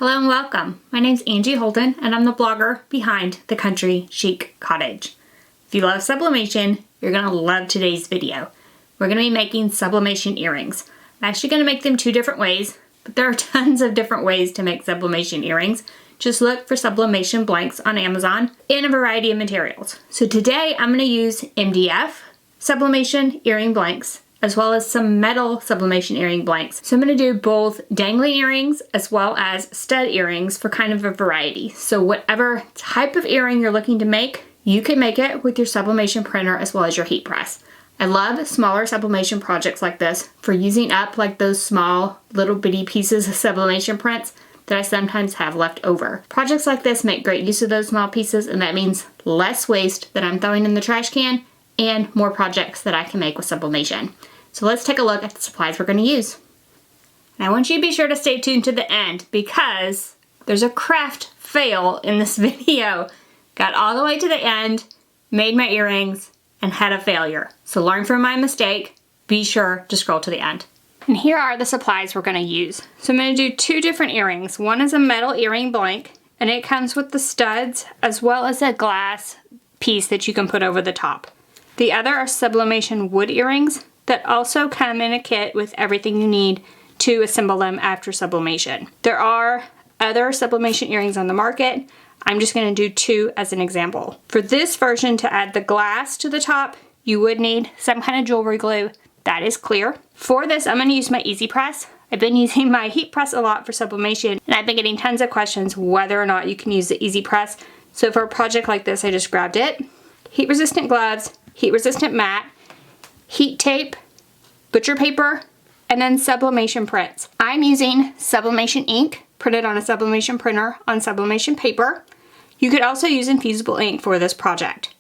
Hello and welcome. My name's Angie Holden and I'm the blogger behind The Country Chic Cottage. If you love sublimation, you're going to love today's video. We're going to be making sublimation earrings. I'm actually going to make them two different ways, but there are tons of different ways to make sublimation earrings. Just look for sublimation blanks on Amazon in a variety of materials. So today I'm going to use MDF sublimation earring blanks as well as some metal sublimation earring blanks. So I'm going to do both dangling earrings as well as stud earrings for kind of a variety. So whatever type of earring you're looking to make, you can make it with your sublimation printer as well as your heat press. I love smaller sublimation projects like this for using up like those small little bitty pieces of sublimation prints that I sometimes have left over. Projects like this make great use of those small pieces, and that means less waste that I'm throwing in the trash can and more projects that I can make with sublimation. So let's take a look at the supplies we're going to use. And I want you to be sure to stay tuned to the end because there's a craft fail in this video. Got all the way to the end, made my earrings, and had a failure. So learn from my mistake. Be sure to scroll to the end. And here are the supplies we're going to use. So I'm going to do two different earrings. One is a metal earring blank, and it comes with the studs as well as a glass piece that you can put over the top. The other are sublimation wood earrings that also come in a kit with everything you need to assemble them after sublimation. There are other sublimation earrings on the market. I'm just going to do two as an example. For this version, to add the glass to the top, you would need some kind of jewelry glue that is clear. For this, I'm going to use my Easy Press. I've been using my heat press a lot for sublimation, and I've been getting tons of questions whether or not you can use the Easy Press. So for a project like this, I just grabbed it. Heat resistant gloves, heat resistant mat, heat tape, butcher paper, and then sublimation prints. I'm using sublimation ink printed on a sublimation printer on sublimation paper. You could also use infusible ink for this project.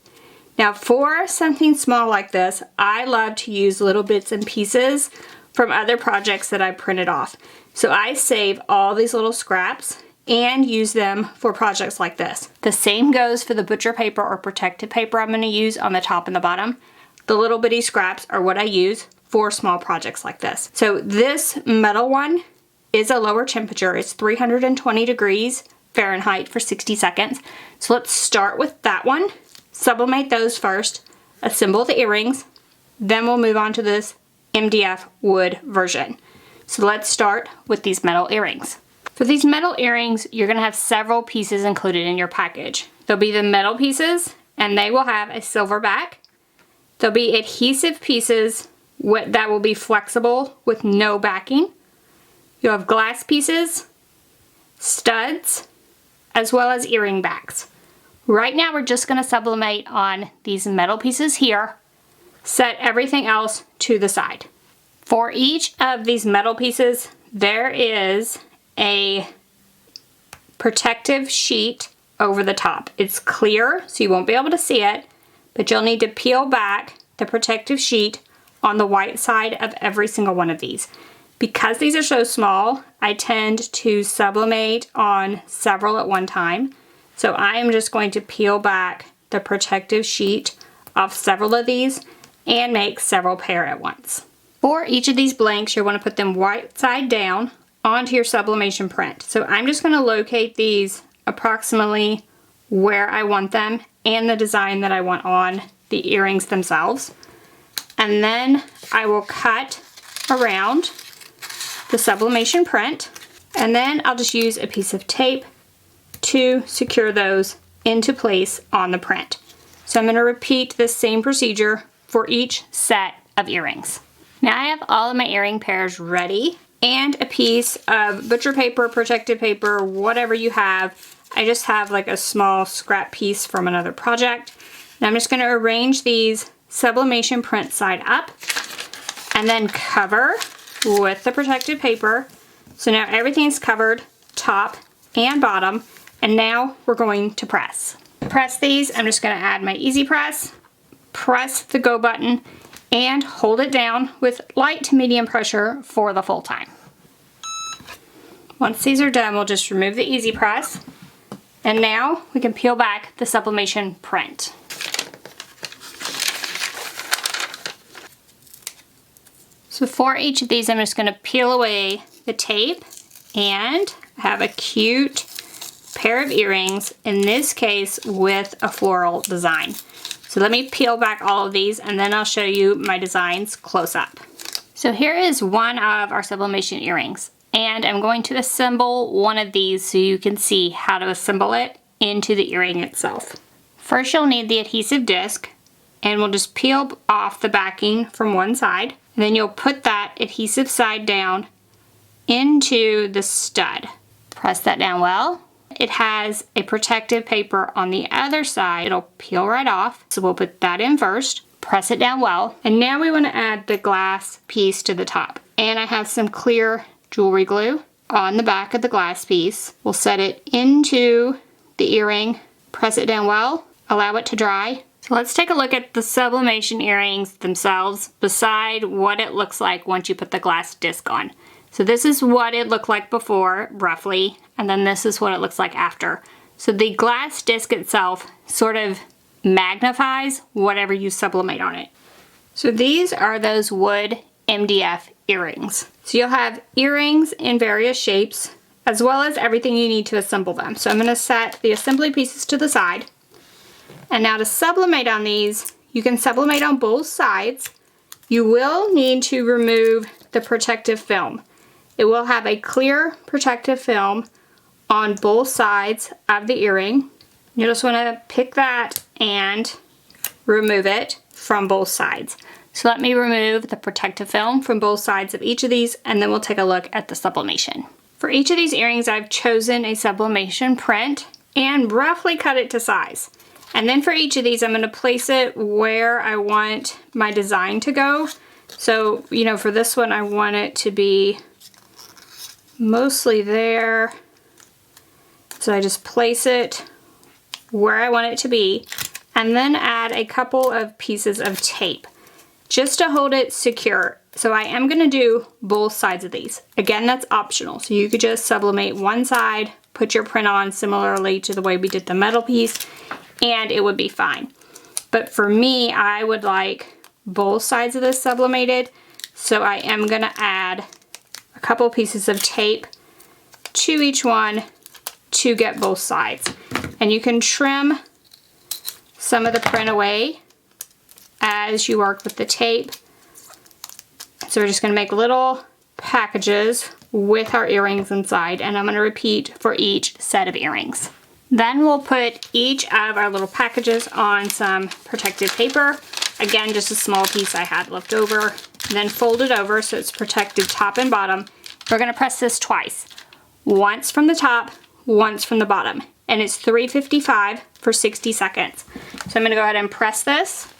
Now for something small like this, I love to use little bits and pieces from other projects that I printed off. So I save all these little scraps and use them for projects like this. The same goes for the butcher paper or protective paper I'm going to use on the top and the bottom. The little bitty scraps are what I use for small projects like this. So this metal one is a lower temperature. It's 320 degrees Fahrenheit for 60 seconds. So let's start with that one. Sublimate those first, assemble the earrings, then we'll move on to this MDF wood version. So let's start with these metal earrings. For these metal earrings, you're gonna have several pieces included in your package. There'll be the metal pieces, and they will have a silver back. There'll be adhesive pieces that will be flexible with no backing. You'll have glass pieces, studs, as well as earring backs. Right now we're just going to sublimate on these metal pieces here, set everything else to the side. For each of these metal pieces, there is a protective sheet over the top. It's clear, so you won't be able to see it, but you'll need to peel back the protective sheet on the white side of every single one of these. Because these are so small, I tend to sublimate on several at one time. So I am just going to peel back the protective sheet off several of these and make several pair at once. For each of these blanks, you want to put them white side down onto your sublimation print. So I'm just going to locate these approximately where I want them and the design that I want on the earrings themselves. And then I will cut around the sublimation print, and then I'll just use a piece of tape to secure those into place on the print. So I'm going to repeat this same procedure for each set of earrings. Now I have all of my earring pairs ready and a piece of butcher paper, protective paper, whatever you have. I just have like a small scrap piece from another project. And I'm just going to arrange these sublimation print side up and then cover with the protective paper. So now everything's covered top and bottom, and now we're going to press. To press these, I'm just going to add my Easy Press, press the go button, and hold it down with light to medium pressure for the full time. Once these are done, we'll just remove the Easy Press, and now we can peel back the sublimation print. So for each of these, I'm just going to peel away the tape, and I have a cute pair of earrings, in this case with a floral design. So let me peel back all of these and then I'll show you my designs close up. So here is one of our sublimation earrings, and I'm going to assemble one of these so you can see how to assemble it into the earring itself. First you'll need the adhesive disc, and we'll just peel off the backing from one side, and then you'll put that adhesive side down into the stud. Press that down well. It has a protective paper on the other side. It'll peel right off, so we'll put that in first. Press it down well, and now we want to add the glass piece to the top. And I have some clear jewelry glue on the back of the glass piece. We'll set it into the earring, press it down well, allow it to dry. So let's take a look at the sublimation earrings themselves beside what it looks like once you put the glass disc on. So this is what it looked like before, roughly, and then this is what it looks like after. So the glass disc itself sort of magnifies whatever you sublimate on it. So these are those wood MDF earrings. So you'll have earrings in various shapes, as well as everything you need to assemble them. So I'm going to set the assembly pieces to the side. And now to sublimate on these, you can sublimate on both sides. You will need to remove the protective film. It will have a clear protective film on both sides of the earring. You just want to pick that and remove it from both sides. So let me remove the protective film from both sides of each of these, and then we'll take a look at the sublimation. For each of these earrings, I've chosen a sublimation print and roughly cut it to size. And then for each of these, I'm going to place it where I want my design to go. So, you know, for this one, I want it to be mostly there. So I just place it where I want it to be, and then add a couple of pieces of tape just to hold it secure. So I am going to do both sides of these. Again, that's optional. So you could just sublimate one side, put your print on similarly to the way we did the metal piece, and it would be fine. But for me, I would like both sides of this sublimated, so I am going to add a couple pieces of tape to each one to get both sides. And you can trim some of the print away as you work with the tape. So we're just going to make little packages with our earrings inside, and I'm going to repeat for each set of earrings. Then we'll put each of our little packages on some protective paper. Again, just a small piece I had left over. Then fold it over so it's protected top and bottom. We're going to press this twice. Once from the top, once from the bottom. And it's 355 for 60 seconds. So I'm going to go ahead and press this.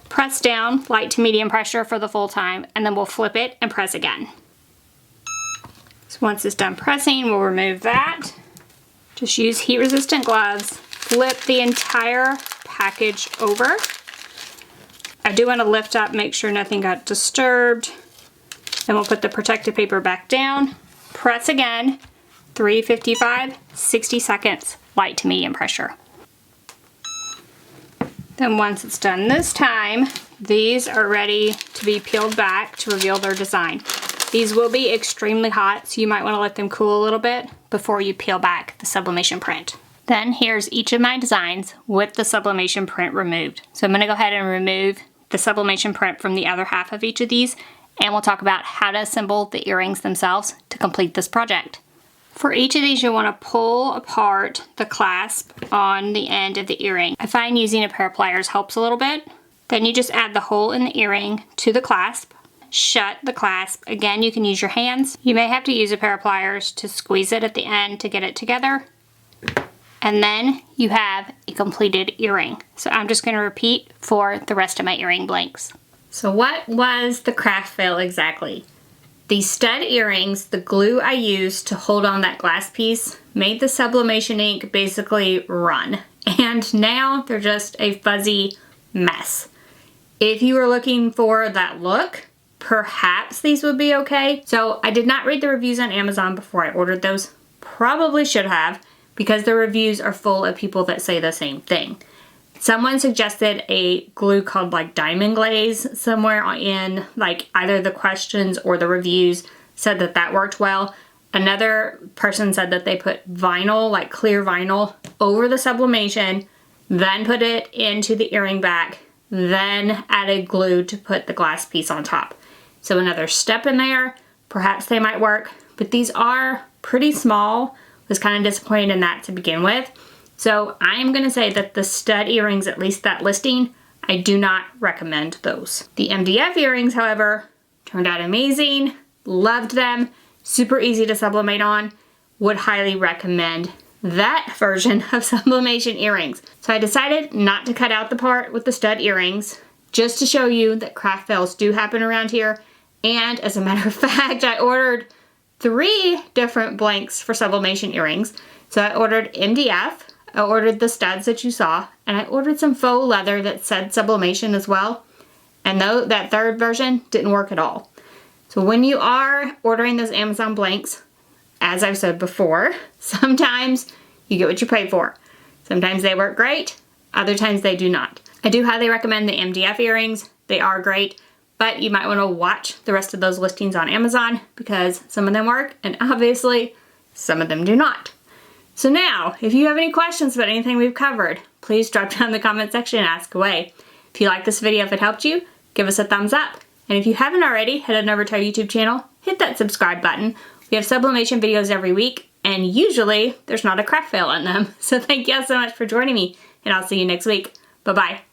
Press down, light to medium pressure for the full time, and then we'll flip it and press again. So once it's done pressing, we'll remove that. Just use heat-resistant gloves. Flip the entire package over. I do want to lift up, make sure nothing got disturbed. Then we'll put the protective paper back down. Press again. 355, 60 seconds, light to medium pressure. Then once it's done this time, these are ready to be peeled back to reveal their design. These will be extremely hot, so you might want to let them cool a little bit before you peel back the sublimation print. Then here's each of my designs with the sublimation print removed. So I'm going to go ahead and remove the sublimation print from the other half of each of these, and we'll talk about how to assemble the earrings themselves to complete this project. For each of these, you'll want to pull apart the clasp on the end of the earring. I find using a pair of pliers helps a little bit. Then you just add the hole in the earring to the clasp. Shut the clasp. Again, you can use your hands. You may have to use a pair of pliers to squeeze it at the end to get it together. And then you have a completed earring. So I'm just going to repeat for the rest of my earring blanks. So what was the craft fail exactly? These stud earrings, the glue I used to hold on that glass piece, made the sublimation ink basically run. And now they're just a fuzzy mess. If you were looking for that look, perhaps these would be okay. So I did not read the reviews on Amazon before I ordered those. Probably should have, because the reviews are full of people that say the same thing. Someone suggested a glue called like Diamond Glaze somewhere in like either the questions or the reviews said that that worked well. Another person said that they put vinyl, like clear vinyl, over the sublimation, then put it into the earring back, then added glue to put the glass piece on top. So another step in there, perhaps they might work, but these are pretty small. Was kind of disappointed in that to begin with. So I'm gonna say that the stud earrings, at least that listing, I do not recommend those. The MDF earrings, however, turned out amazing, loved them, super easy to sublimate on, would highly recommend that version of sublimation earrings. So I decided not to cut out the part with the stud earrings, just to show you that craft fails do happen around here. And as a matter of fact, I ordered 3 different blanks for sublimation earrings. So I ordered MDF, I ordered the studs that you saw, and I ordered some faux leather that said sublimation as well. And though that third version didn't work at all. So when you are ordering those Amazon blanks, as I've said before, sometimes you get what you pay for. Sometimes they work great, other times they do not. I do highly recommend the MDF earrings. They are great, but you might want to watch the rest of those listings on Amazon because some of them work and obviously some of them do not. So now, if you have any questions about anything we've covered, please drop down in the comment section and ask away. If you like this video, if it helped you, give us a thumbs up. And if you haven't already, head on over to our YouTube channel, hit that subscribe button. We have sublimation videos every week, and usually there's not a craft fail on them. So thank you all so much for joining me, and I'll see you next week. Bye-bye.